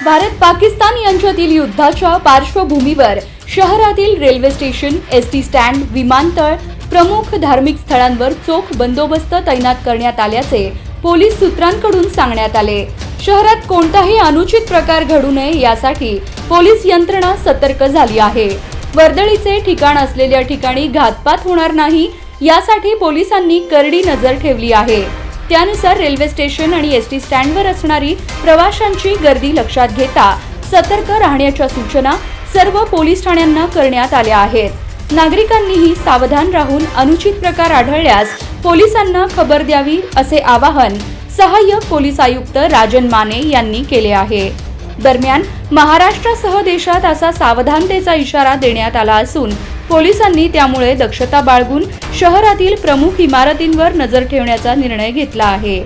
भारत पाकिस्तान यांच्यातील युद्धाच्या पार्श्वभूमीवर शहरातील रेल्वे स्टेशन, एसटी स्टँड, विमानतळ, प्रमुख धार्मिक स्थळांवर चोख बंदोबस्त तैनात करण्यात आल्याचे पोलीस सूत्रांकडून सांगण्यात आले। शहरात कोणताही अनुचित प्रकार घडू नये यासाठी पोलीस यंत्रणा सतर्क झाली आहे। वर्दळीचे ठिकाण असलेल्या ठिकाणी घातपात होणार नाही यासाठी पोलिसांनी करडी नजर ठेवली आहे। त्यानुसार रेल्वे स्टेशन आणि एसटी स्टँडवर असणारी प्रवाशांची गर्दी लक्षात घेता सतर्क राहण्याच्या सूचना सर्व पोलीस ठाण्यांना करण्यात आल्या आहेत। नागरिकांनीही सावधान राहून अनुचित प्रकार आढळल्यास पोलिसांना खबर द्यावी असे आवाहन सहाय्यक पोलीस आयुक्त राजन माने यांनी केले आहे। दरम्यान महाराष्ट्रासह देशात असा सावधानतेचा इशारा देण्यात आला असून पोलिसांनी त्यामुळे दक्षता बाळगून शहरातील प्रमुख इमारतींवर नजर ठेवण्याचा निर्णय घेतला आहे।